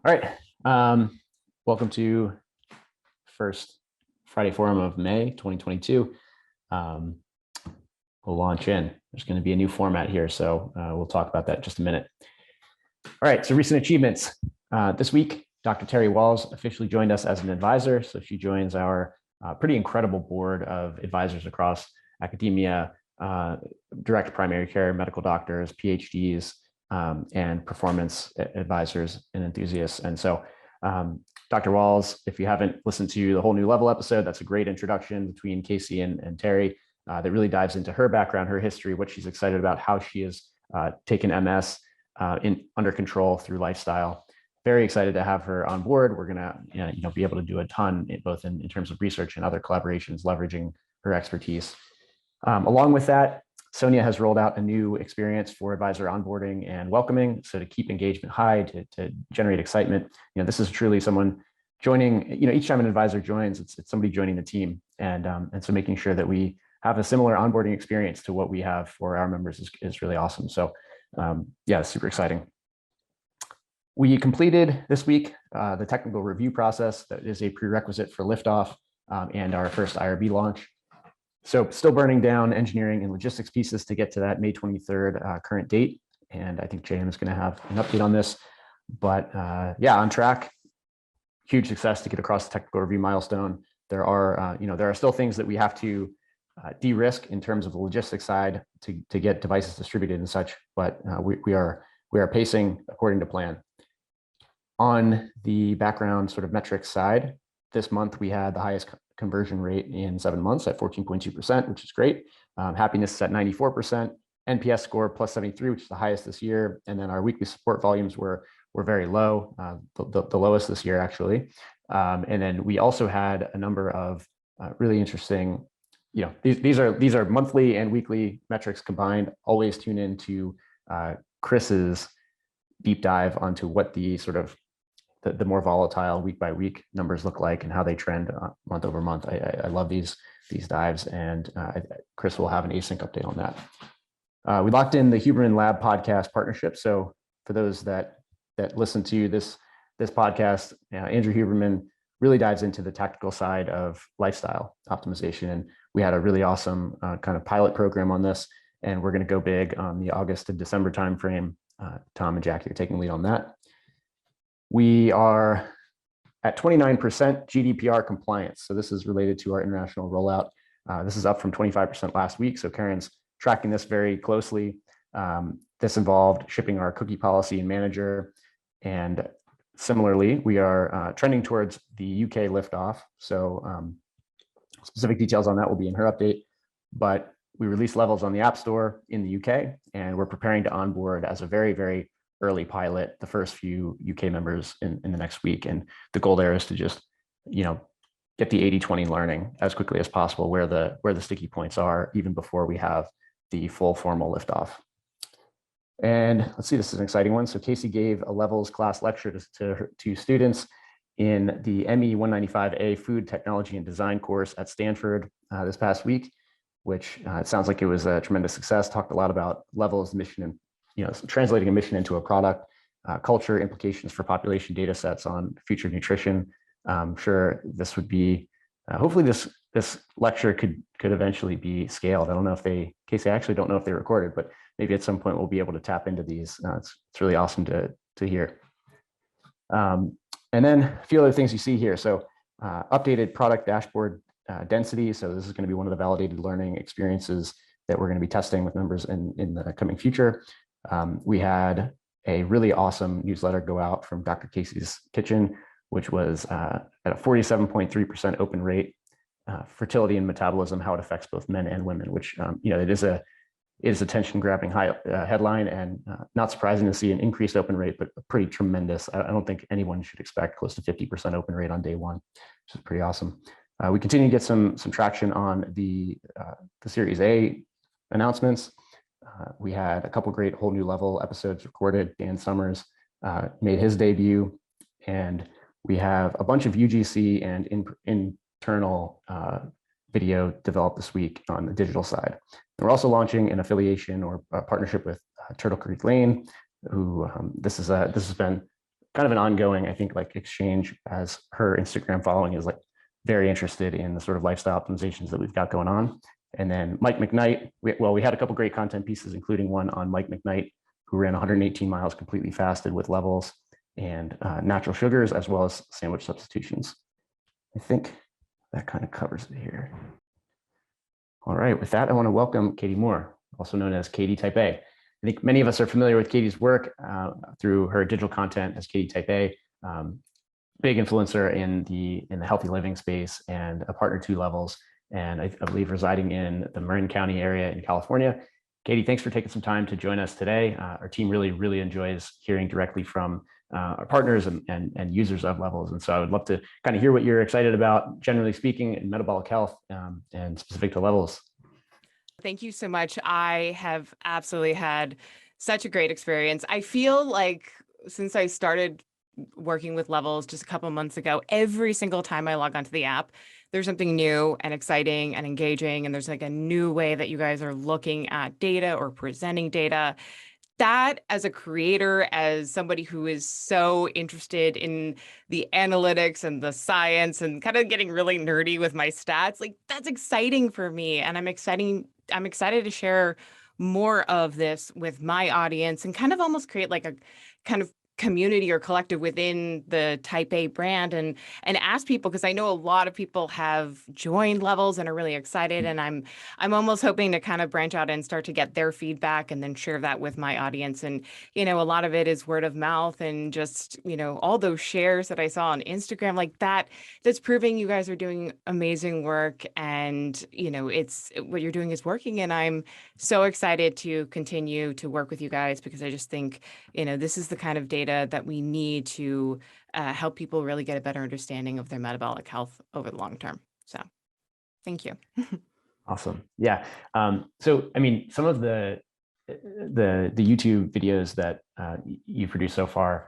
All right. Welcome to first Friday Forum of May 2022. We'll launch in. There's going to be a new format here, so we'll talk about that in just a minute. All right, so recent achievements. This week, Dr. Terry Walls officially joined us as an advisor. So she joins our pretty incredible board of advisors across academia, direct primary care, medical doctors, PhDs, and performance advisors and enthusiasts. And so Dr. Walls, if you haven't listened to the whole new level episode, that's a great introduction between Casey and Terry that really dives into her background, her history, what she's excited about, how she has taken MS under control through lifestyle. Very excited to have her on board. We're gonna be able to do a ton both in terms of research and other collaborations, leveraging her expertise. Along with that, Sonia has rolled out a new experience for advisor onboarding and welcoming. So to keep engagement high, to generate excitement, this is truly someone joining. Each time an advisor joins, it's somebody joining the team, and so making sure that we have a similar onboarding experience to what we have for our members is really awesome. So yeah, super exciting. We completed this week the technical review process that is a prerequisite for liftoff and our first IRB launch. So still burning down engineering and logistics pieces to get to that May 23rd current date. And I think James is going to have an update on this. But yeah, on track. Huge success to get across the technical review milestone. There are still things that we have to de-risk in terms of the logistics side to get devices distributed and such. But we are pacing according to plan. On the background sort of metrics side, this month we had the highest conversion rate in 7 months at 14.2%, which is great. Happiness is at 94%, NPS score plus 73, which is the highest this year. And then our weekly support volumes were very low, the lowest this year actually. And then we also had a number of really interesting, these are monthly and weekly metrics combined. Always tune into Chris's deep dive onto what the sort of the more volatile week by week numbers look like and how they trend month over month. I love these dives, and Chris will have an async update on that. We locked in the Huberman Lab podcast partnership. So for those that listen to this podcast, Andrew Huberman really dives into the tactical side of lifestyle optimization, and we had a really awesome kind of pilot program on this, and we're going to go big on the August to December timeframe. Tom and Jackie are taking lead on that. We are at 29% GDPR compliance. So this is related to our international rollout. This is up from 25% last week. So Karen's tracking this very closely. This involved shipping our cookie policy and manager. And similarly, we are trending towards the UK liftoff. So specific details on that will be in her update. But we released levels on the App Store in the UK, and we're preparing to onboard as a very, very early pilot the first few UK members in the next week. And the goal there is to just, get the 80-20 learning as quickly as possible where the sticky points are, even before we have the full formal liftoff. And let's see, this is an exciting one. So Casey gave a levels class lecture to students in the ME 195A Food Technology and Design course at Stanford this past week, which it sounds like it was a tremendous success. Talked a lot about levels, mission, and translating a mission into a product, culture, implications for population data sets on future nutrition. I'm sure this would be, hopefully this lecture could eventually be scaled. I don't know if Casey, I actually don't know if they recorded, but maybe at some point we'll be able to tap into these. It's really awesome to hear. And then a few other things you see here. So updated product dashboard density. So this is going to be one of the validated learning experiences that we're going to be testing with members in the coming future. We had a really awesome newsletter go out from Dr. Casey's Kitchen, which was at a 47.3% open rate, fertility and metabolism, how it affects both men and women, which, it is a attention-grabbing headline, and not surprising to see an increased open rate, but pretty tremendous. I don't think anyone should expect close to 50% open rate on day one, which is pretty awesome. We continue to get some traction on the Series A announcements. We had a couple great whole new level episodes recorded. Dan Summers made his debut, and we have a bunch of UGC and internal video developed this week on the digital side. And we're also launching an affiliation or a partnership with Turtle Creek Lane, who this has been kind of an ongoing, I think, like exchange, as her Instagram following is like very interested in the sort of lifestyle optimizations that we've got going on. And then Mike McKnight, we had a couple great content pieces, including one on Mike McKnight, who ran 118 miles completely fasted with levels and natural sugars, as well as sandwich substitutions. I think that kind of covers it here. All right, with that, I want to welcome Katie Moore, also known as Katie Type A. I think many of us are familiar with Katie's work through her digital content as Katie Type A, big influencer in the healthy living space and a partner to Levels, and I believe residing in the Marin County area in California. Katie, thanks for taking some time to join us today. Our team really enjoys hearing directly from our partners and users of Levels. And so I would love to kind of hear what you're excited about, generally speaking, in metabolic health and specific to Levels. Thank you so much. I have absolutely had such a great experience. I feel like since I started working with Levels just a couple of months ago, every single time I log onto the app, there's something new and exciting and engaging. And there's like a new way that you guys are looking at data or presenting data. That, as a creator, as somebody who is so interested in the analytics and the science and kind of getting really nerdy with my stats, like that's exciting for me. And I'm excited to share more of this with my audience and kind of almost create like a kind of community or collective within the Type A brand and ask people, because I know a lot of people have joined Levels and are really excited, and I'm almost hoping to kind of branch out and start to get their feedback and then share that with my audience. And a lot of it is word of mouth and just all those shares that I saw on Instagram, like that's proving you guys are doing amazing work, and it's what you're doing is working, and I'm so excited to continue to work with you guys, because I just think this is the kind of data that we need to help people really get a better understanding of their metabolic health over the long term. So thank you. Awesome. Yeah. So, I mean, some of the YouTube videos that you produced so far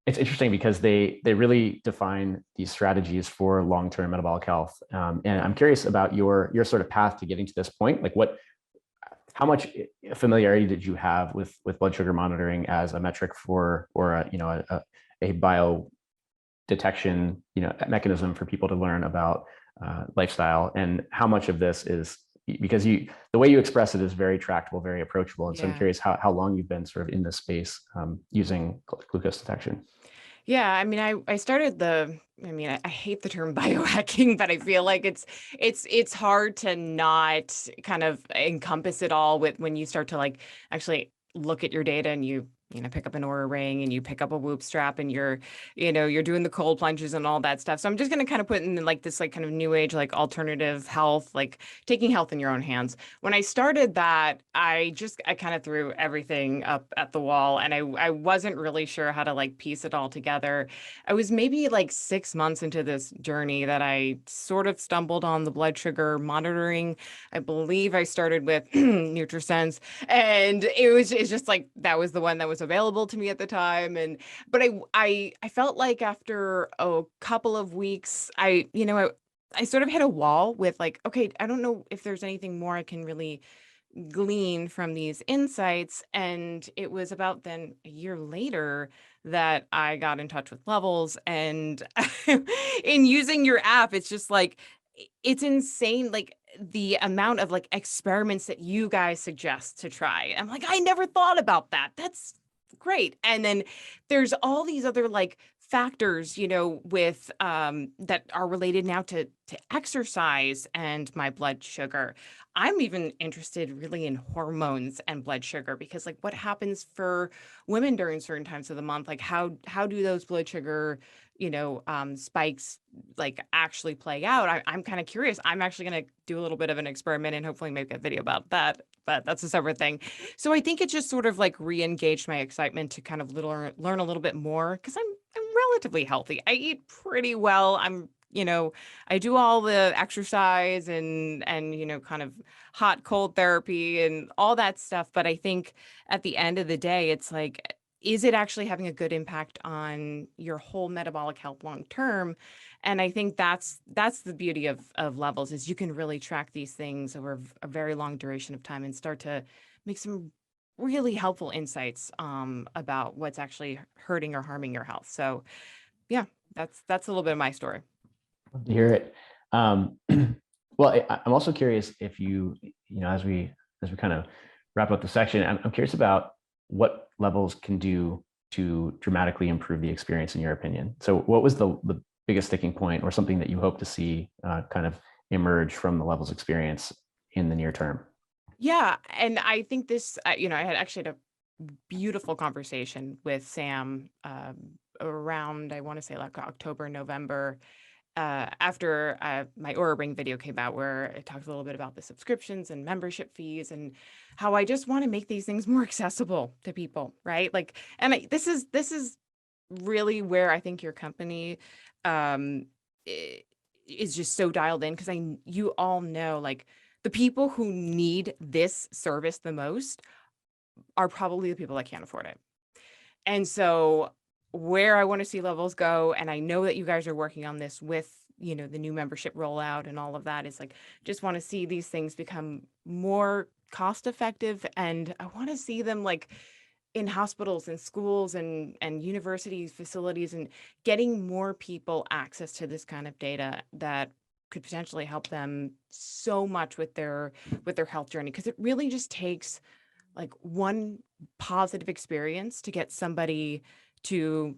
it's interesting because they really define these strategies for long-term metabolic health. And I'm curious about your sort of path to getting to this point. Like how much familiarity did you have with blood sugar monitoring as a metric for, or a bio detection, mechanism for people to learn about lifestyle, and how much of this is because the way you express it is very tractable, very approachable. And so I'm curious how long you've been sort of in this space using glucose detection. Yeah, I mean, I started I hate the term biohacking, but I feel like it's hard to not kind of encompass it all with when you start to like actually look at your data and you pick up an Oura ring and you pick up a Whoop strap and you're doing the cold plunges and all that stuff. So I'm just going to kind of put in like this like kind of new age, like alternative health, like taking health in your own hands. When I started that, I kind of threw everything up at the wall, and I wasn't really sure how to like piece it all together. I was maybe like 6 months into this journey that I sort of stumbled on the blood sugar monitoring. I believe I started with NutriSense, and it's just like that was the one that was available to me at the time. But I felt like after a couple of weeks, I sort of hit a wall with like, okay, I don't know if there's anything more I can really glean from these insights. And it was about then a year later that I got in touch with Levels, and in using your app, it's just like it's insane, like the amount of like experiments that you guys suggest to try. I'm like, I never thought about that. That's great. And then there's all these other like factors, with that are related now to exercise and my blood sugar. I'm even interested really in hormones and blood sugar, because like what happens for women during certain times of the month, like how do those blood sugar spikes like actually play out? I'm kind of curious. I'm actually going to do a little bit of an experiment and hopefully make a video about that, but that's a separate thing. So I think it just sort of like re-engaged my excitement to kind of learn a little bit more, because I'm relatively healthy. I eat pretty well. I do all the exercise and kind of hot cold therapy and all that stuff. But I think at the end of the day, it's like, is it actually having a good impact on your whole metabolic health long term? And I think that's the beauty of Levels, is you can really track these things over a very long duration of time and start to make some really helpful insights about what's actually hurting or harming your health. So yeah, that's a little bit of my story. Love to hear it. Um, well, I'm also curious if as we kind of wrap up the section, I'm curious about what levels can do to dramatically improve the experience in your opinion. So what was the biggest sticking point or something that you hope to see kind of emerge from the levels experience in the near term? Yeah, and I think this, I had actually had a beautiful conversation with Sam around, I want to say like October, November, after my Aura Ring video came out, where it talked a little bit about the subscriptions and membership fees and how I just want to make these things more accessible to people, right? Like, and this is really where I think your company um, i- is just so dialed in, because you all know, like, the people who need this service the most are probably the people that can't afford it. And so where I want to see levels go, and I know that you guys are working on this with, the new membership rollout and all of that, is like, just want to see these things become more cost effective. And I want to see them like in hospitals and schools and universities, facilities, and getting more people access to this kind of data that could potentially help them so much with their health journey. Because it really just takes like one positive experience to get somebody to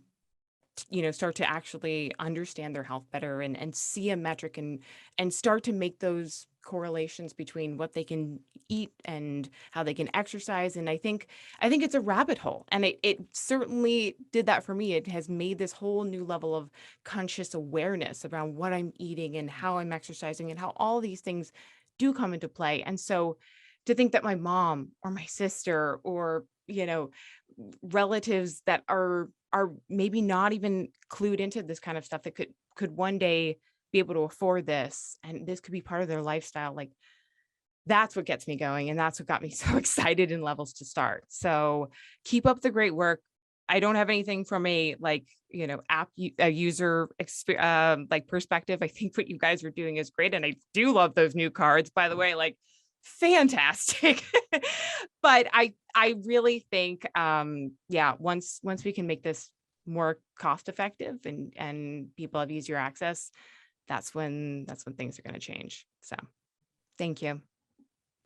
start to actually understand their health better, and see a metric, and start to make those correlations between what they can eat and how they can exercise. And I think it's a rabbit hole, and it certainly did that for me. It has made this whole new level of conscious awareness around what I'm eating and how I'm exercising and how all these things do come into play. And so to think that my mom or my sister or relatives that are maybe not even clued into this kind of stuff, that could one day be able to afford this, and this could be part of their lifestyle, like, that's what gets me going, and that's what got me so excited in levels to start. So keep up the great work. I don't have anything from a a user like perspective. I think what you guys are doing is great, and I do love those new cards, by the way, like, fantastic. But I really think yeah, once we can make this more cost effective, and people have easier access, that's when things are going to change. So thank you.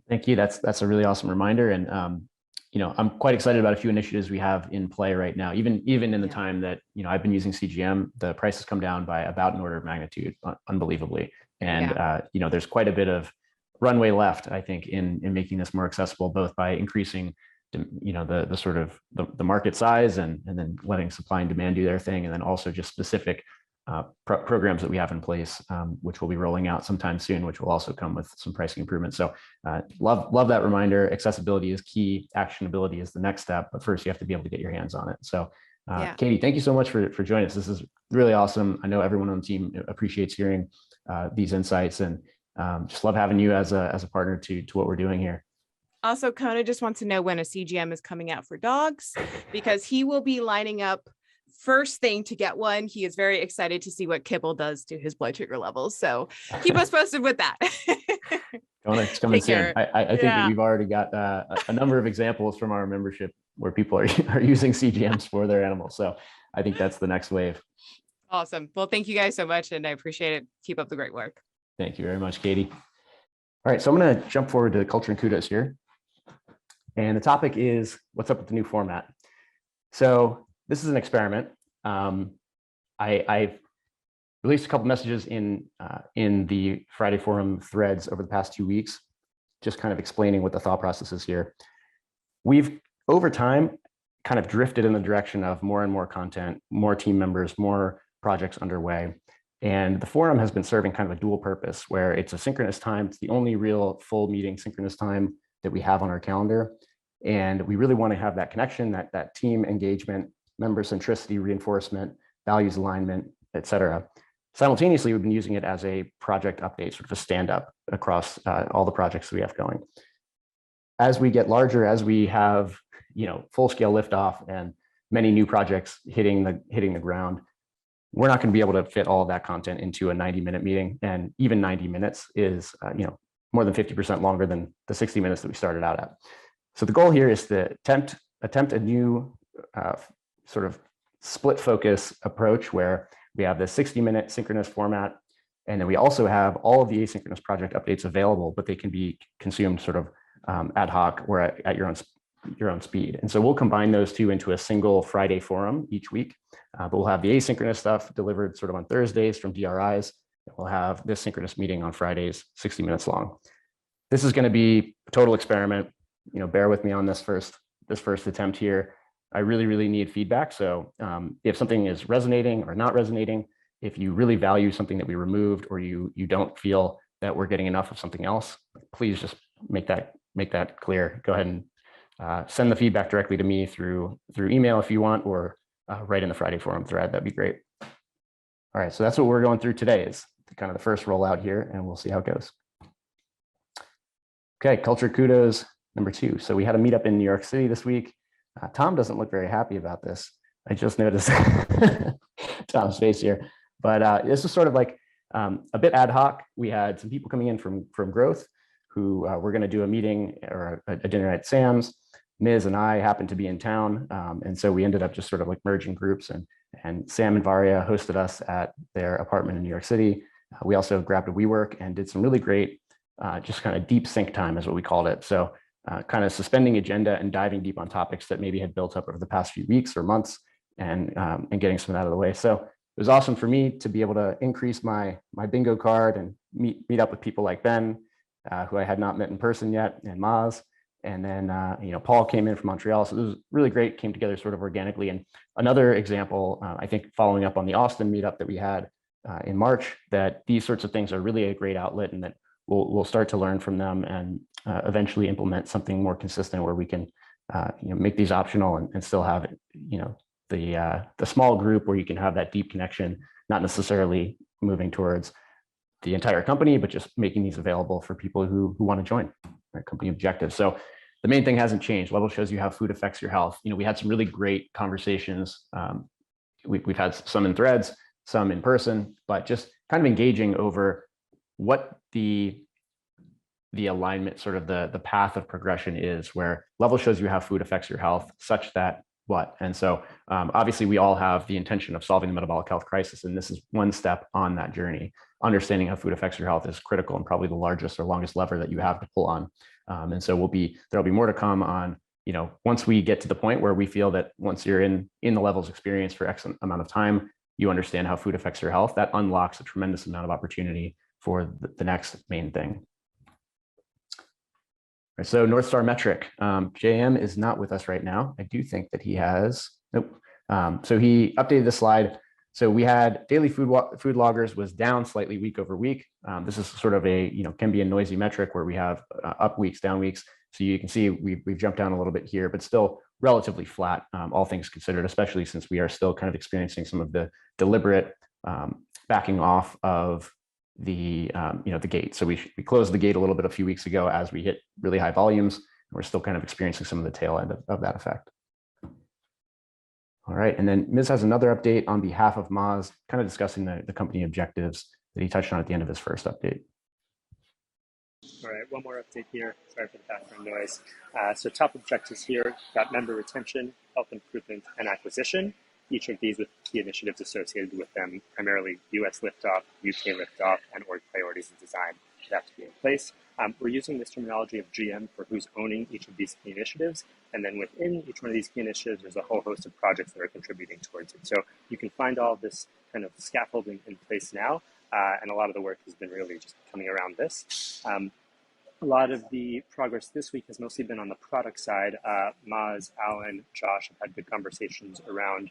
Thank you. That's a really awesome reminder. And I'm quite excited about a few initiatives we have in play right now. Even in the Yeah. time that I've been using CGM, the price has come down by about an order of magnitude, unbelievably. And Yeah. there's quite a bit of runway left, I think, in making this more accessible, both by increasing the sort of the market size, and then letting supply and demand do their thing, and then also just specific programs that we have in place, which we'll be rolling out sometime soon, which will also come with some pricing improvements. So love that reminder. Accessibility is key. Actionability is the next step, but first you have to be able to get your hands on it. So Yeah. Katie, thank you so much for joining us. This is really awesome. I know everyone on the team appreciates hearing these insights, and just love having you as a partner to what we're doing here. Also, Kona just wants to know when a CGM is coming out for dogs, because he will be lining up first thing to get one. He is very excited to see what kibble does to his blood sugar levels. So keep us posted with that. It's coming Take soon. care. I think that Yeah. we've already got a number of examples from our membership where people are using CGMs for their animals. So I think that's the next wave. Awesome. Well, thank you guys so much, and I appreciate it. Keep up the great work. Thank you very much, Katie. All right, so I'm going to jump forward to culture and kudos here. And the topic is what's up with the new format. So this is an experiment. I've released a couple messages in the Friday forum threads over the past 2 weeks, just kind of explaining what the thought process is here. We've, over time, kind of drifted in the direction of more and more content, more team members, more projects underway. And the forum has been serving kind of a dual purpose, where it's a synchronous time. It's the only real full meeting synchronous time that we have on our calendar. And we really want to have that connection, that team engagement, member centricity, reinforcement, values alignment, et cetera. Simultaneously, we've been using it as a project update, sort of a stand-up across all the projects we have going. As we get larger, as we have full-scale liftoff and many new projects hitting the ground, we're not going to be able to fit all of that content into a 90-minute meeting. And even 90 minutes is more than 50% longer than the 60 minutes that we started out at. So the goal here is to attempt a new sort of split focus approach where we have the 60-minute synchronous format, and then we also have all of the asynchronous project updates available, but they can be consumed sort of ad hoc or at your own speed. And so we'll combine those two into a single Friday forum each week, but we'll have the asynchronous stuff delivered sort of on Thursdays from DRIs. We'll have this synchronous meeting on Fridays, 60 minutes long. This is going to be a total experiment. Bear with me on this first attempt here. I really need feedback. So if something is resonating or not resonating, if you really value something that we removed, or you don't feel that we're getting enough of something else, please just make that clear. Go ahead and send the feedback directly to me through email if you want, or right in the Friday forum thread. That'd be great. All right, so that's what we're going through today, is kind of the first rollout here, and we'll see how it goes. Okay, culture kudos number 2. So we had a meetup in New York City this week. Tom doesn't look very happy about this. I just noticed Tom's face here. But this is sort of like a bit ad hoc. We had some people coming in from Growth who were going to do a meeting or a dinner at Sam's. Ms. and I happened to be in town, and so we ended up just sort of like merging groups. And Sam and Varia hosted us at their apartment in New York City. We also grabbed a WeWork and did some really great, just kind of deep sync time is what we called it. So kind of suspending agenda and diving deep on topics that maybe had built up over the past few weeks or months, and getting some of that out of the way. So it was awesome for me to be able to increase my bingo card and meet up with people like Ben, who I had not met in person yet, and Maz. And then, Paul came in from Montreal. So this was really great, came together sort of organically. And another example, I think following up on the Austin meetup that we had in March, that these sorts of things are really a great outlet, and that we'll start to learn from them and eventually implement something more consistent where we can, make these optional and still have, the small group where you can have that deep connection, not necessarily moving towards the entire company, but just making these available for people who want to join our company objectives. So the main thing hasn't changed. Level shows you how food affects your health. We had some really great conversations. We've had some in threads, some in person, but just kind of engaging over what the alignment, sort of the path of progression is, where Level shows you how food affects your health, such that what. And so obviously we all have the intention of solving the metabolic health crisis, and this is one step on that journey. Understanding how food affects your health is critical, and probably the largest or longest lever that you have to pull on. And so there'll be more to come on, once we get to the point where we feel that once you're in the Levels experience for X amount of time, you understand how food affects your health. That unlocks a tremendous amount of opportunity for the next main thing. So North Star metric, JM is not with us right now. I do think that he has, nope. So he updated the slide. So we had daily food loggers was down slightly week over week. This is sort of can be a noisy metric where we have up weeks, down weeks. So you can see we've jumped down a little bit here, but still relatively flat, all things considered, especially since we are still kind of experiencing some of the deliberate backing off of the gate. So we closed the gate a little bit a few weeks ago as we hit really high volumes. And we're still kind of experiencing some of the tail end of that effect. All right, and then Ms. has another update on behalf of Maz, kind of discussing the company objectives that he touched on at the end of his first update. All right, one more update here. Sorry for the background noise. So top objectives here, got member retention, health improvement, and acquisition. Each of these with key initiatives associated with them, primarily US liftoff, UK liftoff, and org priorities and design that have to be in place. We're using this terminology of GM for who's owning each of these key initiatives. And then within each one of these key initiatives, there's a whole host of projects that are contributing towards it. So you can find all of this kind of scaffolding in place now. And a lot of the work has been really just coming around this. A lot of the progress this week has mostly been on the product side. Maz, Alan, Josh have had good conversations around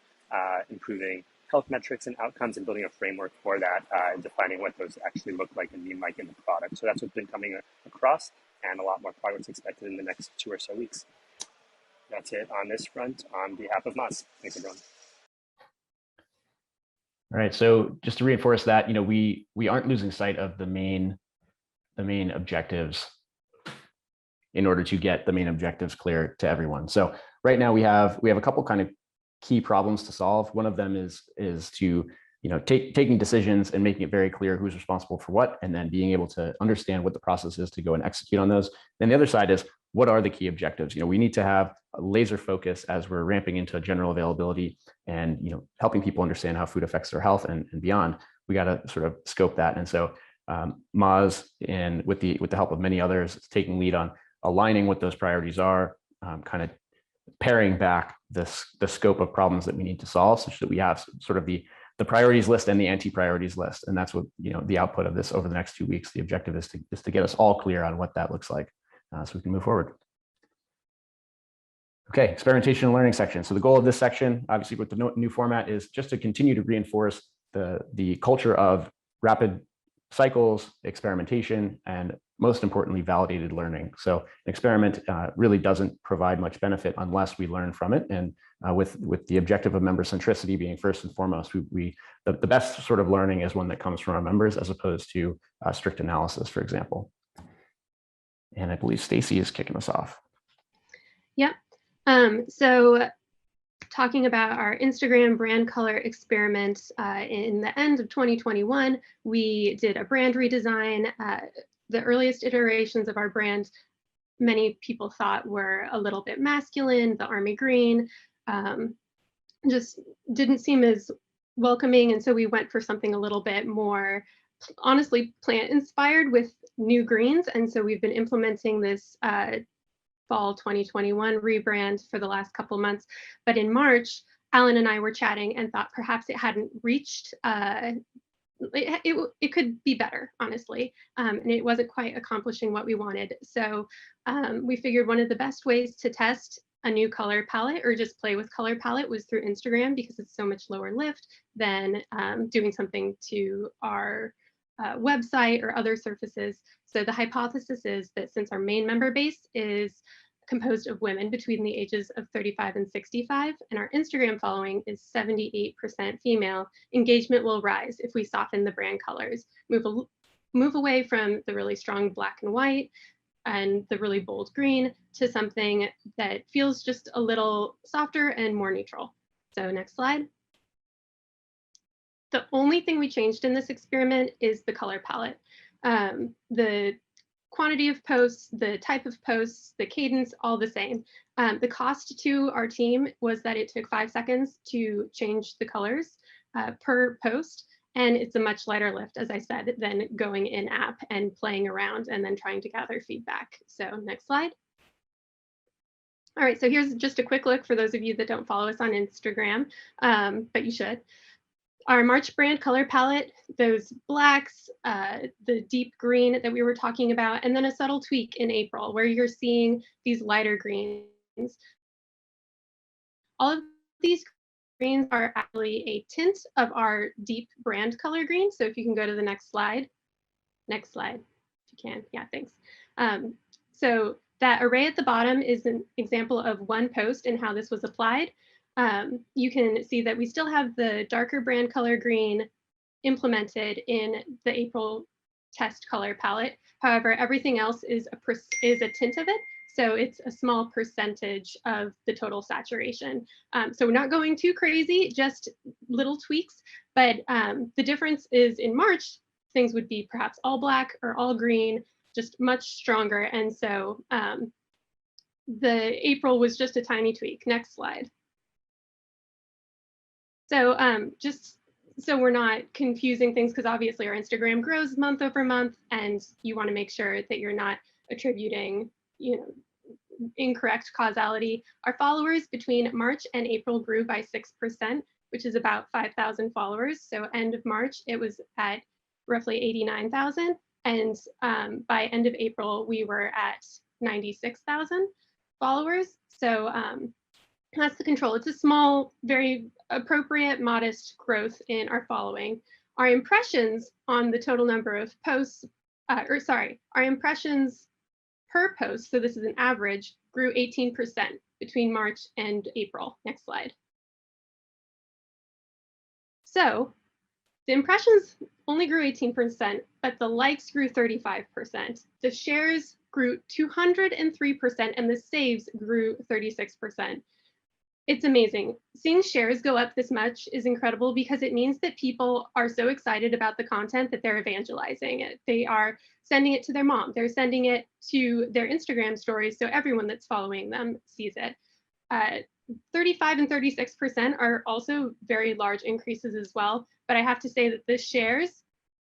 improving health metrics and outcomes and building a framework for that and defining what those actually look like and mean like in the product. So that's what's been coming across, and a lot more progress expected in the next 2 or so weeks. That's it on this front on behalf of Maz. Thanks, everyone. All right, so just to reinforce that, we aren't losing sight of the main objectives in order to get the main objectives clear to everyone. So right now we have a couple kind of key problems to solve. One of them is to taking decisions and making it very clear who's responsible for what, and then being able to understand what the process is to go and execute on those. Then the other side is what are the key objectives? We need to have a laser focus as we're ramping into general availability and, helping people understand how food affects their health and beyond. We got to sort of scope that. And so Moz, and with the help of many others, is taking lead on aligning what those priorities are, kind of paring back the scope of problems that we need to solve, such that we have sort of the priorities list and the anti-priorities list. And that's what, the output of this over the next 2 weeks. The objective is to get us all clear on what that looks like, so we can move forward. Okay, experimentation and learning section. So the goal of this section, obviously with the new format, is just to continue to reinforce the culture of rapid cycles, experimentation, and most importantly, validated learning. So an experiment really doesn't provide much benefit unless we learn from it. And with the objective of member centricity being first and foremost, the best sort of learning is one that comes from our members, as opposed to strict analysis, for example. And I believe Stacy is kicking us off. Yep. So talking about our Instagram brand color experiment, in the end of 2021, we did a brand redesign. The earliest iterations of our brand, many people thought were a little bit masculine. The army green just didn't seem as welcoming. And so we went for something a little bit more, honestly, plant inspired with new greens. And so we've been implementing this fall 2021 rebrand for the last couple months. But in March, Alan and I were chatting and thought perhaps it hadn't reached, it could be better, honestly, and it wasn't quite accomplishing what we wanted. So we figured one of the best ways to test a new color palette or just play with color palette was through Instagram, because it's so much lower lift than doing something to our website or other surfaces. So the hypothesis is that since our main member base is composed of women between the ages of 35 and 65, and our Instagram following is 78% female, engagement will rise if we soften the brand colors, move away from the really strong black and white and the really bold green to something that feels just a little softer and more neutral. So next slide. The only thing we changed in this experiment is the color palette. The quantity of posts, the type of posts, the cadence, all the same. The cost to our team was that it took 5 seconds to change the colors per post. And it's a much lighter lift, as I said, than going in app and playing around and then trying to gather feedback. So next slide. All right, so here's just a quick look for those of you that don't follow us on Instagram, but you should. Our March brand color palette, those blacks, the deep green that we were talking about, and then a subtle tweak in April where you're seeing these lighter greens. All of these greens are actually a tint of our deep brand color green. So if you can go to the next slide. Next slide, if you can. Yeah, thanks. So that array at the bottom is an example of one post and how this was applied. You can see that we still have the darker brand color green implemented in the April test color palette. However, everything else is a tint of it. So it's a small percentage of the total saturation. So we're not going too crazy, just little tweaks. But the difference is in March, things would be perhaps all black or all green, just much stronger. And so the April was just a tiny tweak. Next slide. So just so we're not confusing things, because obviously our Instagram grows month over month, and you want to make sure that you're not attributing, incorrect causality. Our followers between March and April grew by 6%, which is about 5,000 followers. So end of March, it was at roughly 89,000. And by end of April, we were at 96,000 followers. So that's the control. It's a small, very appropriate, modest growth in our following. Our impressions on the total number of posts, our impressions per post, so this is an average, grew 18% between March and April. Next slide. So the impressions only grew 18%, but the likes grew 35%. The shares grew 203%, and the saves grew 36%. It's amazing. Seeing shares go up this much is incredible because it means that people are so excited about the content that they're evangelizing it. They are sending it to their mom. They're sending it to their Instagram stories so everyone that's following them sees it. 35 and 36% are also very large increases as well. But I have to say that the shares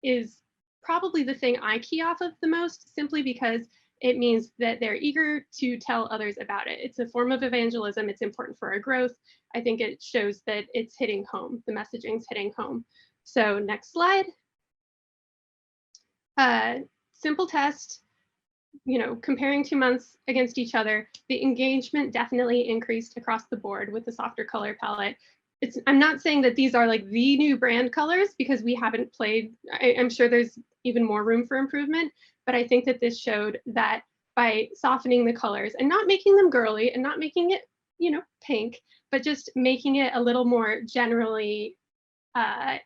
is probably the thing I key off of the most, simply because it means that they're eager to tell others about it. It's a form of evangelism. It's important for our growth. I think it shows that it's hitting home. The messaging's hitting home. So next slide. Simple test, comparing 2 months against each other, the engagement definitely increased across the board with the softer color palette. I'm not saying that these are like the new brand colors because we haven't played. I'm sure there's even more room for improvement, but I think that this showed that by softening the colors and not making them girly and not making it, pink, but just making it a little more generally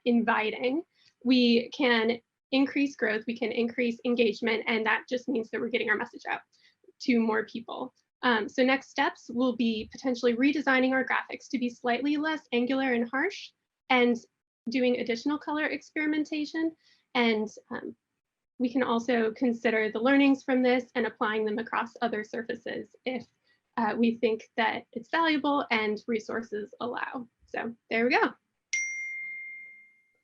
inviting, we can increase growth, we can increase engagement, and that just means that we're getting our message out to more people. So next steps will be potentially redesigning our graphics to be slightly less angular and harsh, and doing additional color experimentation. And we can also consider the learnings from this and applying them across other surfaces if we think that it's valuable and resources allow. So there we go.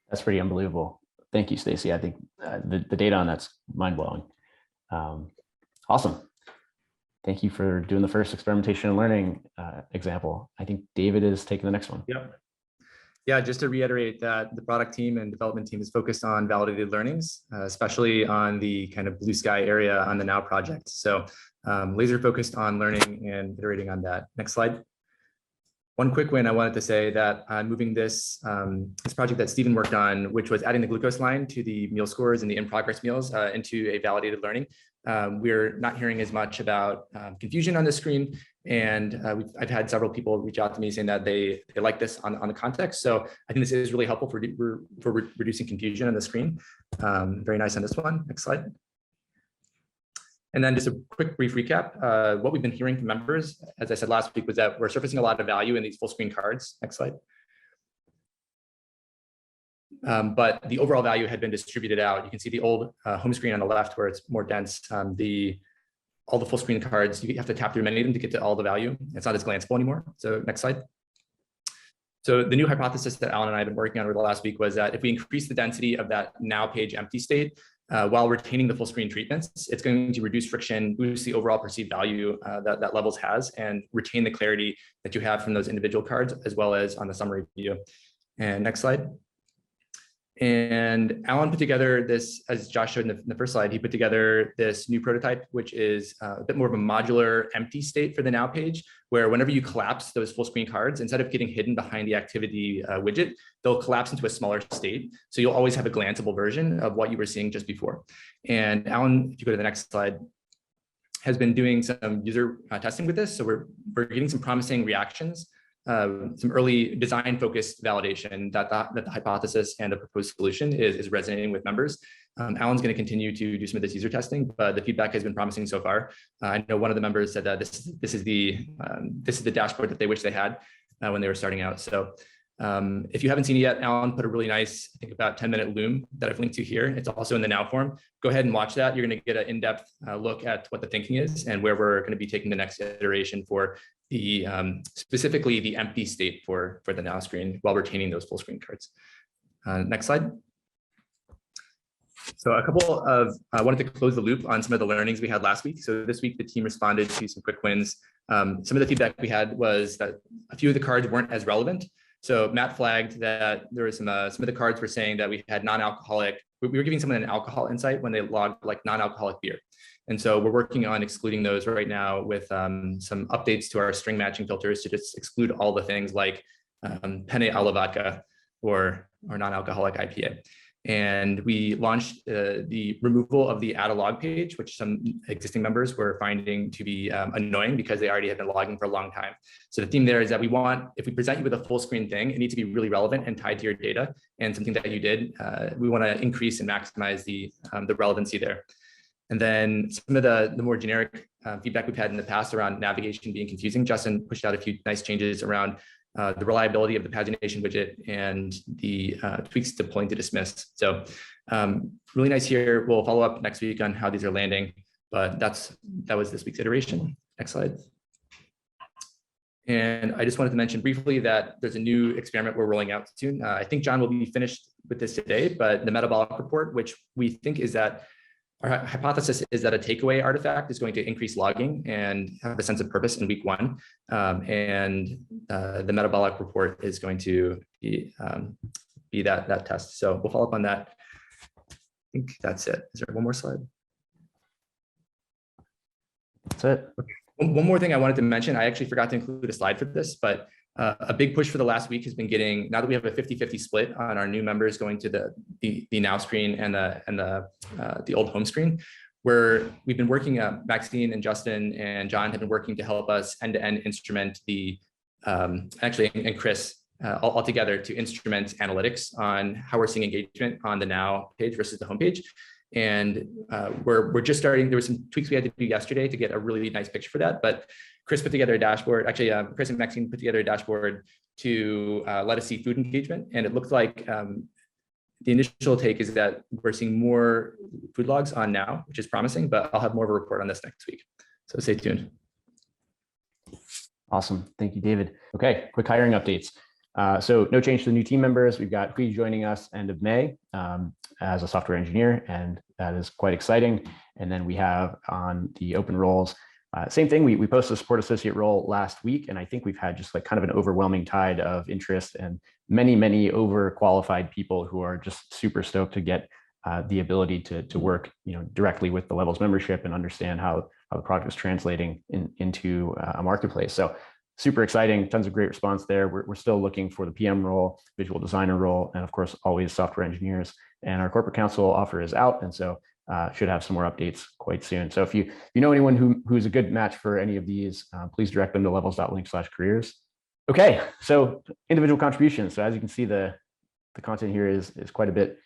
That's pretty unbelievable. Thank you, Stacy. I think the data on that's mind-blowing. Awesome. Thank you for doing the first experimentation and learning example. I think David is taking the next one. Yep. Yeah, just to reiterate that the product team and development team is focused on validated learnings, especially on the kind of blue sky area on the Now project. So laser focused on learning and iterating on that. Next slide. One quick win I wanted to say that moving this project that Stephen worked on, which was adding the glucose line to the meal scores and the in-progress meals into a validated learning. We're not hearing as much about confusion on the screen. And I've had several people reach out to me saying that they like this on the context. So I think this is really helpful for reducing confusion on the screen. Very nice on this one. Next slide. And then just a quick brief recap. What we've been hearing from members, as I said last week, was that we're surfacing a lot of value in these full screen cards. Next slide. But the overall value had been distributed out. You can see the old home screen on the left where it's more dense. All the full screen cards, you have to tap through many of them to get to all the value. It's not as glanceable anymore. So next slide. So the new hypothesis that Alan and I have been working on over the last week was that if we increase the density of that Now page empty state, while retaining the full screen treatments, it's going to reduce friction, boost the overall perceived value that Levels has, and retain the clarity that you have from those individual cards, as well as on the summary view. And next slide. And Alan put together this, as Josh showed in the first slide, he put together this new prototype, which is a bit more of a modular empty state for the Now page, where whenever you collapse those full screen cards, instead of getting hidden behind the activity widget, they'll collapse into a smaller state. So you'll always have a glanceable version of what you were seeing just before. And Alan, if you go to the next slide, has been doing some user testing with this. So we're getting some promising reactions. Some early design-focused validation that the hypothesis and the proposed solution is resonating with members. Alan's going to continue to do some of this user testing, but the feedback has been promising so far. I know one of the members said that this is the dashboard that they wish they had when they were starting out. So if you haven't seen it yet, Alan put a really nice, I think about 10-minute loom that I've linked to here. It's also in the Now form. Go ahead and watch that. You're going to get an in-depth look at what the thinking is and where we're going to be taking the next iteration for the specifically the empty state for the Now screen while retaining those full screen cards. Next slide. So a couple of, I wanted to close the loop on some of the learnings we had last week. So this week, the team responded to some quick wins. Some of the feedback we had was that a few of the cards weren't as relevant. So Matt flagged that there was some of the cards were saying that we had non-alcoholic, we were giving someone an alcohol insight when they logged like non-alcoholic beer. And so we're working on excluding those right now with some updates to our string matching filters to just exclude all the things like penne alla vodka or non-alcoholic IPA. And we launched the removal of the add a log page, which some existing members were finding to be annoying because they already had been logging for a long time. So the theme there is that we want, if we present you with a full screen thing, it needs to be really relevant and tied to your data and something that you did. We want to increase and maximize the relevancy there. And then some of the more generic feedback we've had in the past around navigation being confusing. Justin pushed out a few nice changes around the reliability of the pagination widget and the tweaks to pulling to dismiss. So really nice here. We'll follow up next week on how these are landing, but that was this week's iteration. Next slide. And I just wanted to mention briefly that there's a new experiment we're rolling out soon. I think John will be finished with this today, but the metabolic report, which we think is that our hypothesis is that a takeaway artifact is going to increase logging and have a sense of purpose in week 1. The metabolic report is going to be that test. So we'll follow up on that. I think that's it. Is there one more slide? That's it. Okay. One more thing I wanted to mention, I actually forgot to include a slide for this, but a big push for the last week has been getting, now that we have a 50-50 split on our new members going to the now screen and the old home screen, where we've been working, Maxine and Justin and John have been working to help us end-to-end instrument and Chris all together to instrument analytics on how we're seeing engagement on the now page versus the home page. And we're just starting. There were some tweaks we had to do yesterday to get a really nice picture for that. But Chris put together a dashboard. Actually, Chris and Maxine put together a dashboard to let us see food engagement. And it looked like the initial take is that we're seeing more food logs on now, which is promising. But I'll have more of a report on this next week. So stay tuned. Awesome. Thank you, David. Okay, quick hiring updates. So no change to the new team members. We've got Hui joining us end of May as a software engineer, and that is quite exciting. And then we have on the open roles, same thing. We posted a support associate role last week, and I think we've had just like kind of an overwhelming tide of interest and many overqualified people who are just super stoked to get the ability to work, directly with the Levels membership and understand how the product is translating into a marketplace. So super exciting, tons of great response there. We're still looking for the PM role, visual designer role, and of course, always software engineers. And our corporate counsel offer is out, and so should have some more updates quite soon. So if you know anyone who's a good match for any of these, please direct them to levels.link/careers. Okay, so individual contributions. So as you can see, the content here is quite a bit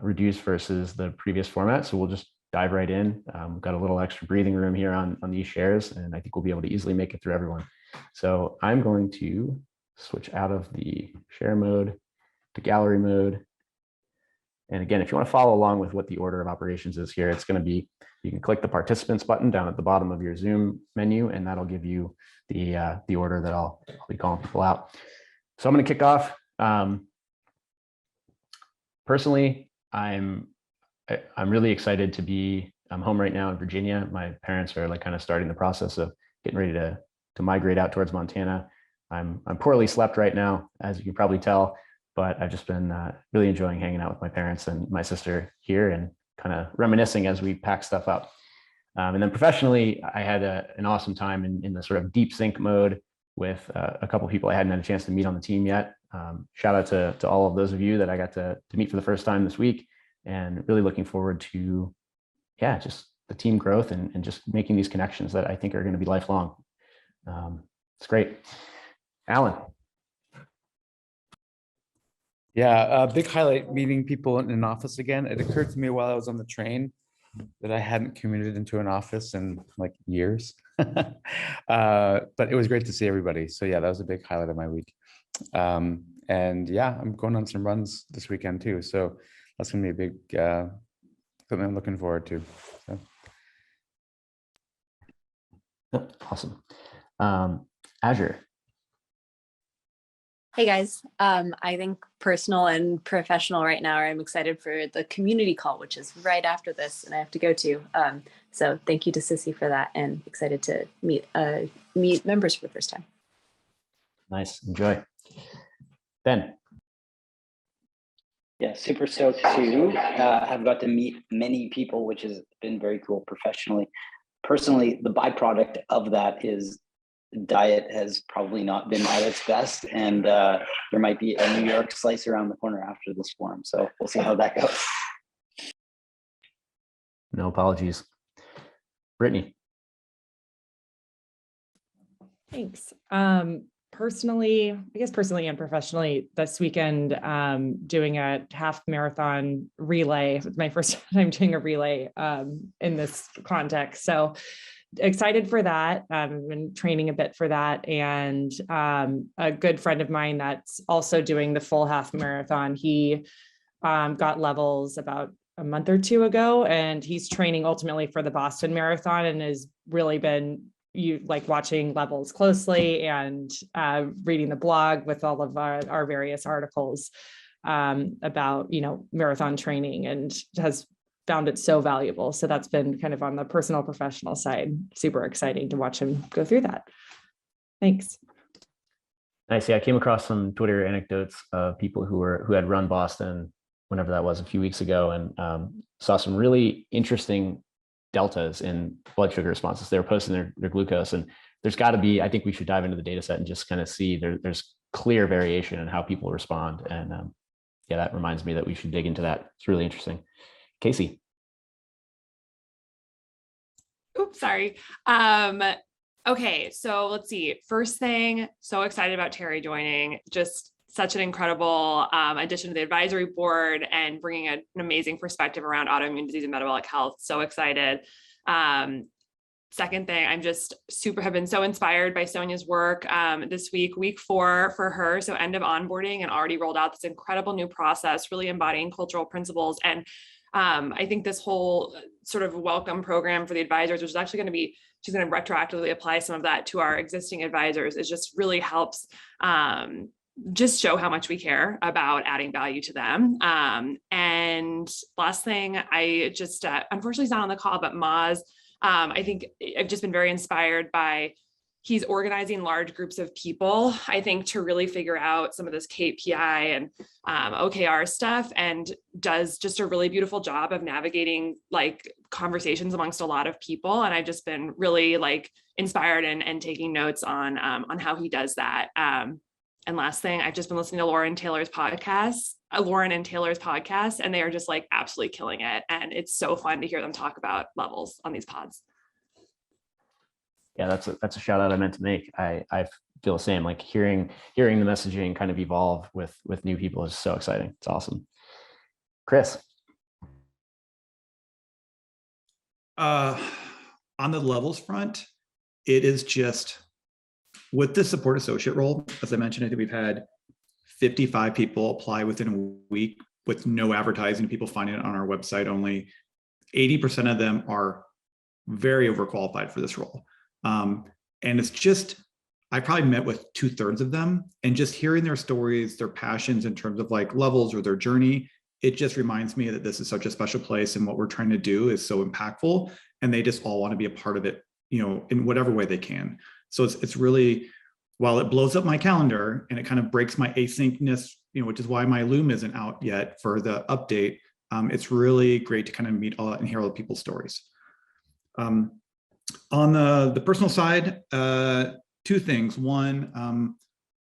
reduced versus the previous format. So we'll just dive right in. We've got a little extra breathing room here on these shares, and I think we'll be able to easily make it through everyone. So I'm going to switch out of the share mode to gallery mode. And again, if you want to follow along with what the order of operations is here, it's going to be, you can click the participants button down at the bottom of your Zoom menu, and that'll give you the order that I'll be calling people out. So I'm going to kick off. Personally, I'm really excited to be, I'm home right now in Virginia. My parents are like kind of starting the process of getting ready to migrate out towards Montana. I'm poorly slept right now, as you can probably tell, but I've just been really enjoying hanging out with my parents and my sister here and kind of reminiscing as we pack stuff up. And then professionally, I had an awesome time in the sort of deep sync mode with a couple of people I hadn't had a chance to meet on the team yet. Shout out to all of those of you that I got to meet for the first time this week, and really looking forward to, just the team growth and just making these connections that I think are going to be lifelong. It's great. Alan. Yeah, a big highlight, meeting people in an office again. It occurred to me while I was on the train that I hadn't commuted into an office in like years. But it was great to see everybody. So yeah, that was a big highlight of my week. And yeah, I'm going on some runs this weekend too. So that's gonna be a big something I'm looking forward to. So. Awesome. Azure. Hey guys, I think personal and professional right now, I'm excited for the community call, which is right after this and I have to go to. So thank you to Sissy for that, and excited to meet members for the first time. Nice, enjoy. Ben. Yeah, super stoked to have got to meet many people, which has been very cool professionally. Personally, the byproduct of that is diet has probably not been at its best, and there might be a New York slice around the corner after this forum. So we'll see how that goes. No apologies. Brittany. Thanks. personally, I guess personally and professionally, this weekend, doing a half marathon relay. It was my first time doing a relay in this context. So excited for that. I've been training a bit for that. And a good friend of mine that's also doing the full half marathon, he got levels about a month or two ago, and he's training ultimately for the Boston Marathon and has really been watching levels closely and reading the blog with all of our various articles about, marathon training, and has found it so valuable. So that's been kind of on the personal professional side, super exciting to watch him go through that. Thanks. Nice. Yeah, I came across some Twitter anecdotes of people who had run Boston, whenever that was, a few weeks ago, and saw some really interesting deltas in blood sugar responses. They were posting their glucose, and there's got to be, I think we should dive into the data set and just kind of see there's clear variation in how people respond. And yeah, that reminds me that we should dig into that. It's really interesting. Casey. Oops, sorry. Okay, so let's see. First thing, so excited about Terry joining. Just such an incredible addition to the advisory board and bringing an amazing perspective around autoimmune disease and metabolic health. So excited. Second thing, I'm just have been so inspired by Sonia's work this week 4 for her. So end of onboarding, and already rolled out this incredible new process, really embodying cultural principles. And I think this whole sort of welcome program for the advisors, which is actually going to be, she's going to retroactively apply some of that to our existing advisors. It just really helps just show how much we care about adding value to them. And last thing, I just, unfortunately he's not on the call, but Maz, I think I've just been very inspired by, he's organizing large groups of people, I think, to really figure out some of this KPI and OKR stuff, and does just a really beautiful job of navigating conversations amongst a lot of people. And I've just been really inspired and taking notes on how he does that. And last thing, I've just been listening to Lauren and Taylor's podcast, and they are just absolutely killing it. And it's so fun to hear them talk about levels on these pods. Yeah, that's a shout out I meant to make. I feel the same. Hearing the messaging kind of evolve with new people is so exciting. It's awesome. Chris. On the levels front, it is just, with the support associate role, as I mentioned, I think we've had 55 people apply within a week with no advertising, people finding it on our website only. 80% of them are very overqualified for this role. And it's just, I probably met with 2/3 of them, and just hearing their stories, their passions in terms of levels or their journey, it just reminds me that this is such a special place, and what we're trying to do is so impactful, and they just all want to be a part of it, in whatever way they can. So it's really, while it blows up my calendar and it kind of breaks my asynchronous, which is why my Loom isn't out yet for the update, it's really great to kind of meet all and hear all the people's stories. On the personal side, 2 things. One,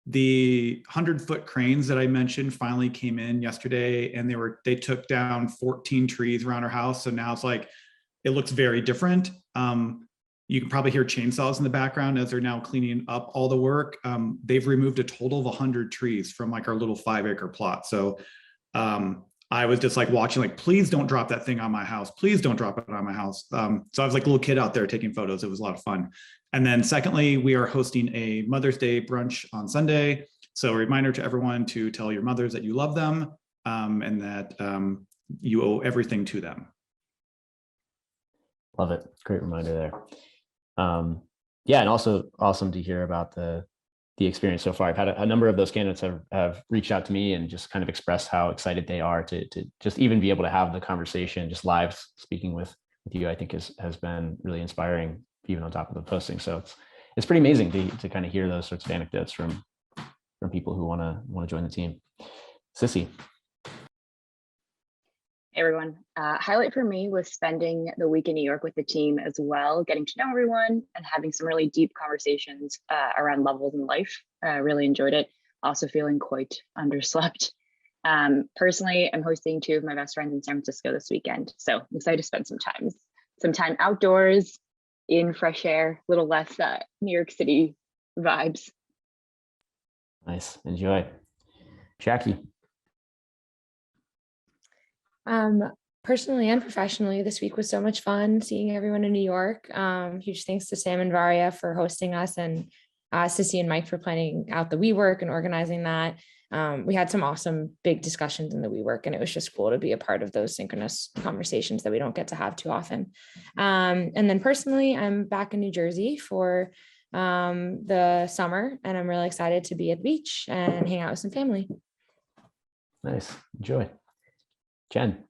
the 100-foot cranes that I mentioned finally came in yesterday, and they took down 14 trees around our house. So now it's it looks very different. You can probably hear chainsaws in the background as they're now cleaning up all the work. They've removed a total of 100 trees from our little 5-acre plot. So I was just watching, please don't drop that thing on my house. Please don't drop it on my house. So I was a little kid out there taking photos. It was a lot of fun. And then secondly, we are hosting a Mother's Day brunch on Sunday. So a reminder to everyone to tell your mothers that you love them and that you owe everything to them. Love it. Great reminder there. Yeah, and also awesome to hear about the experience so far. I've had a number of those candidates have reached out to me and just kind of expressed how excited they are to just even be able to have the conversation, just live speaking with you, I think has been really inspiring, even on top of the posting. So it's pretty amazing to kind of hear those sorts of anecdotes from people who want to join the team. Sissy. Hey everyone. Highlight for me was spending the week in New York with the team as well, getting to know everyone and having some really deep conversations around levels in life. Really enjoyed it. Also feeling quite underslept. Personally, I'm hosting 2 of my best friends in San Francisco this weekend. So I'm excited to spend some time outdoors in fresh air, a little less New York City vibes. Nice. Enjoy. Jackie. Personally and professionally, this week was so much fun seeing everyone in New York. Huge thanks to Sam and Varia for hosting us, and Sissy and Mike for planning out the WeWork and organizing that. We had some awesome big discussions in the WeWork, and it was just cool to be a part of those synchronous conversations that we don't get to have too often. And then personally, I'm back in New Jersey for the summer, and I'm really excited to be at the beach and hang out with some family. Nice. Enjoy. Jen.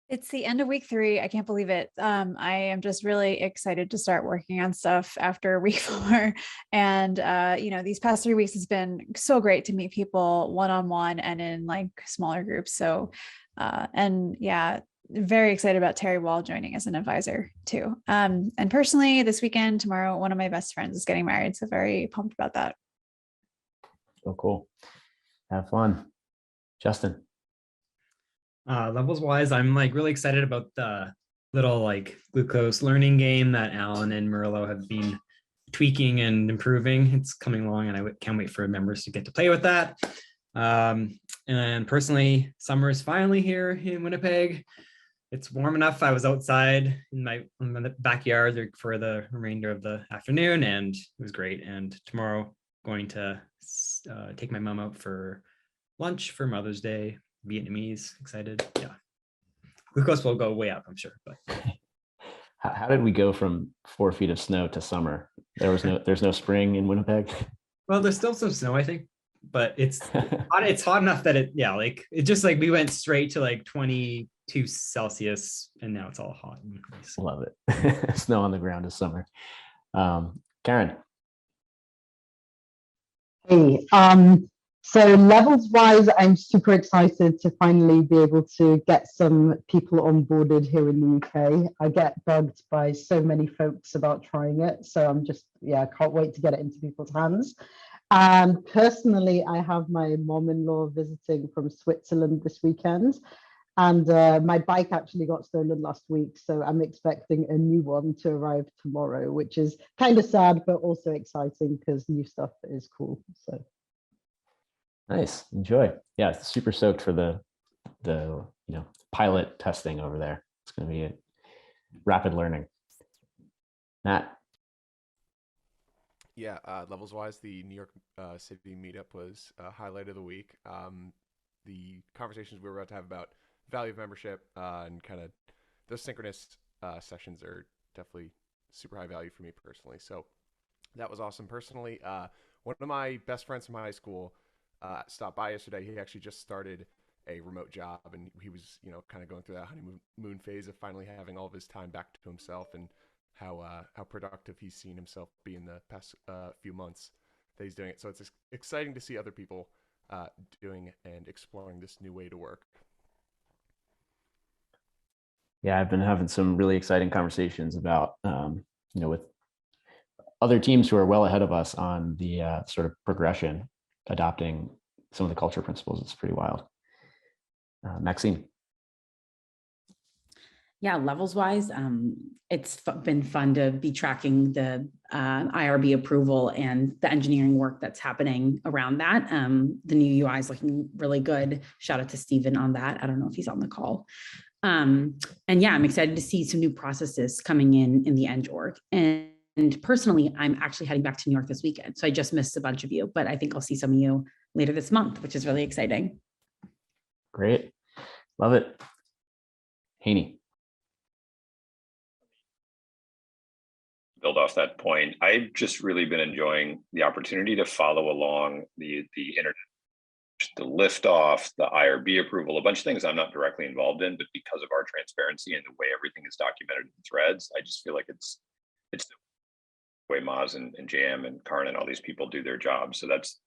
It's the end of week 3. I can't believe it. I am just really excited to start working on stuff after week 4. And, these past 3 weeks has been so great to meet people one-on-one and in like smaller groups. So, very excited about Terry Wall joining as an advisor too. And personally, this weekend, tomorrow, one of my best friends is getting married. So very pumped about that. Oh, cool. Have fun. Justin. Levels wise, I'm like really excited about the little like glucose learning game that Alan and Murillo have been tweaking and improving. It's coming along, and I can't wait for members to get to play with that. And personally, summer is finally here in Winnipeg. It's warm enough. I was outside in my backyard for the remainder of the afternoon, and it was great. And tomorrow, going to take my mom out for lunch for Mother's Day. Vietnamese, excited. Yeah. Glucose will go way up, I'm sure. But how did we go from 4 feet of snow to summer? There's no spring in Winnipeg. Well, there's still some snow, I think, but it's hot enough that it just like we went straight to like 22 Celsius, and now it's all hot and nice. Love it. Snow on the ground is summer. Karen. Hey, so levels wise, I'm super excited to finally be able to get some people onboarded here in the UK. I get bugged by so many folks about trying it. So I'm just, can't wait to get it into people's hands. And personally, I have my mom-in-law visiting from Switzerland this weekend. And my bike actually got stolen last week. So I'm expecting a new one to arrive tomorrow, which is kind of sad, but also exciting because new stuff is cool. So. Nice. Enjoy. Yeah, super stoked for the pilot testing over there. It's going to be a rapid learning. Matt. Yeah, levels wise, the New York City meetup was highlight of the week. The conversations we were about to have about value of membership and kind of those synchronous sessions are definitely super high value for me personally. So that was awesome. Personally, one of my best friends from high school stopped by yesterday. He actually just started a remote job, and he was, kind of going through that honeymoon phase of finally having all of his time back to himself, and how productive he's seen himself be in the past few months that he's doing it. So it's exciting to see other people doing and exploring this new way to work. Yeah, I've been having some really exciting conversations about, with other teams who are well ahead of us on the sort of progression, adopting some of the culture principles. It's pretty wild. Maxine. Yeah, levels wise, it's been fun to be tracking the IRB approval and the engineering work that's happening around that. The new UI is looking really good. Shout out to Stephen on that. I don't know if he's on the call. And yeah, I'm excited to see some new processes coming in the Eng org. And personally, I'm actually heading back to New York this weekend. So I just missed a bunch of you, but I think I'll see some of you later this month, which is really exciting. Great. Love it. Haney. Build off that point, I've just really been enjoying the opportunity to follow along the internet, the liftoff, the IRB approval, a bunch of things I'm not directly involved in, but because of our transparency and the way everything is documented in threads, I just feel like it's the way Maz and JM and Karn and all these people do their jobs. So that's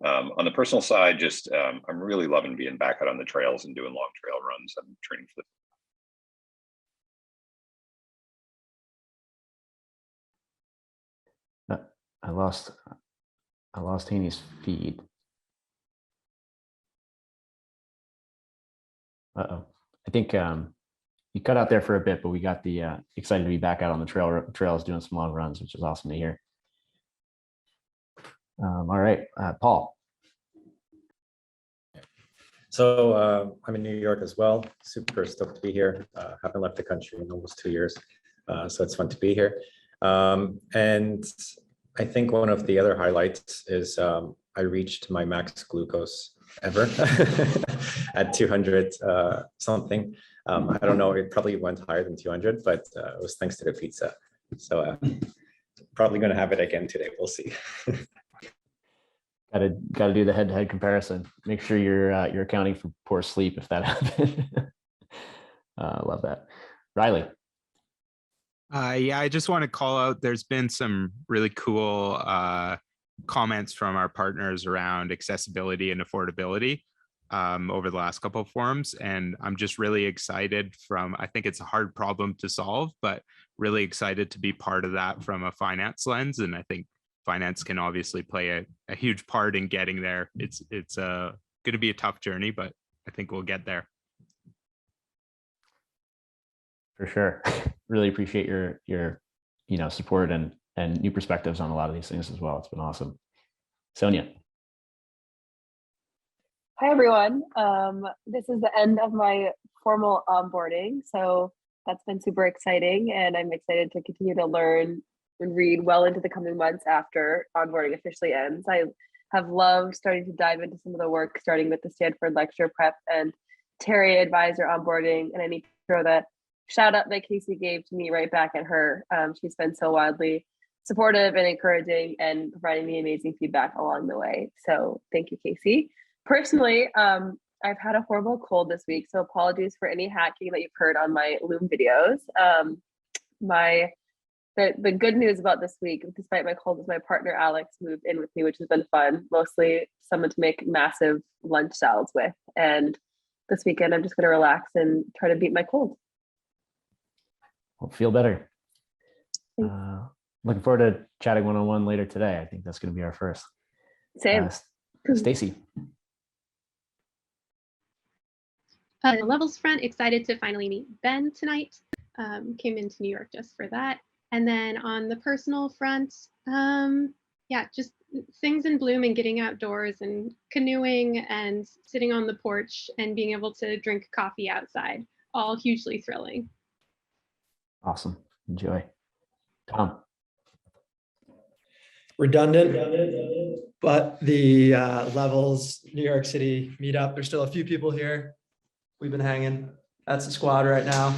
on the personal side, just I'm really loving being back out on the trails and doing long trail runs. I'm training for I lost Haney's feed. Uh-oh. I think you cut out there for a bit, but we got the excited to be back out on the trails doing some long runs, which is awesome to hear. All right, Paul. So I'm in New York as well. Super stoked to be here. Haven't left the country in almost 2 years, so it's fun to be here. And I think one of the other highlights is I reached my max glucose ever at 200 something. I don't know, it probably went higher than 200, but it was thanks to the pizza. So probably going to have it again today. We'll see. Got to do the head-to-head comparison. Make sure you're accounting for poor sleep if that happened. Love that. Riley. Yeah, I just want to call out, there's been some really cool comments from our partners around accessibility and affordability over the last couple of forums. And I'm just really excited I think it's a hard problem to solve, but really excited to be part of that from a finance lens. And I think finance can obviously play a huge part in getting there. It's going to be a tough journey, but I think we'll get there. For sure. Really appreciate your support and new perspectives on a lot of these things as well. It's been awesome. Sonia. Hi, everyone. This is the end of my formal onboarding. So that's been super exciting. And I'm excited to continue to learn and read well into the coming months after onboarding officially ends. I have loved starting to dive into some of the work, starting with the Stanford lecture prep and Terry advisor onboarding. And I need to throw that shout out that Casey gave to me right back at her. She's been so wildly supportive and encouraging and providing me amazing feedback along the way. So thank you, Casey. Personally, I've had a horrible cold this week, so apologies for any hacking that you've heard on my Loom videos. The good news about this week, despite my cold, is my partner Alex moved in with me, which has been fun. Mostly someone to make massive lunch salads with. And this weekend, I'm just going to relax and try to beat my cold. Well, feel better. Looking forward to chatting one-on-one later today. I think that's going to be our first. Same. Stacy. On the levels front, excited to finally meet Ben tonight. Came into New York just for that. And then on the personal front, yeah, just things in bloom and getting outdoors and canoeing and sitting on the porch and being able to drink coffee outside, all hugely thrilling. Awesome. Enjoy. Tom. Redundant, but the levels New York City meetup, there's still a few people here. We've been hanging. That's the squad right now.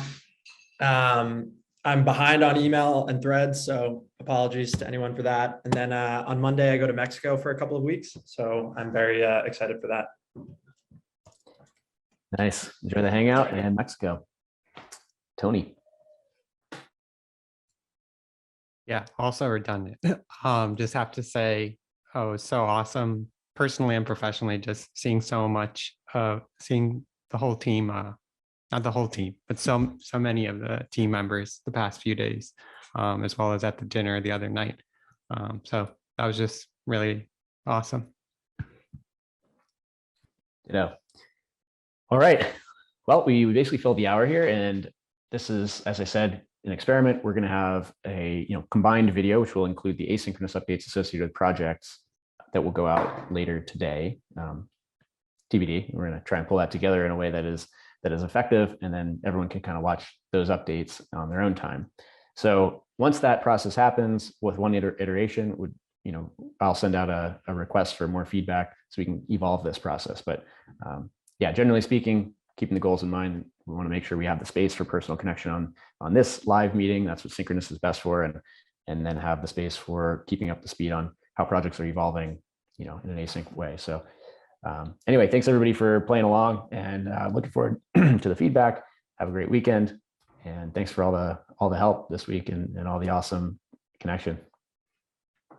I'm behind on email and threads, so apologies to anyone for that. And then on Monday, I go to Mexico for a couple of weeks, so I'm very excited for that. Nice. Enjoy the hangout in Mexico. Tony. Yeah, also redundant. Just have to say, oh, it's so awesome, personally and professionally, just seeing so much, seeing the whole team, not the whole team, but so many of the team members the past few days, as well as at the dinner the other night. So that was just really awesome. All right. Well, we basically filled the hour here, and this is, as I said, an experiment. We're going to have a combined video, which will include the asynchronous updates associated with projects that will go out later today. TBD. We're going to try and pull that together in a way that is effective, and then everyone can kind of watch those updates on their own time. So once that process happens with one iteration, I'll send out a request for more feedback so we can evolve this process. But yeah, generally speaking, keeping the goals in mind, we want to make sure we have the space for personal connection on this live meeting. That's what synchronous is best for, and then have the space for keeping up the speed on how projects are evolving, in an async way. So anyway, thanks everybody for playing along, and looking forward to the feedback. Have a great weekend, and thanks for all the help this week and all the awesome connection.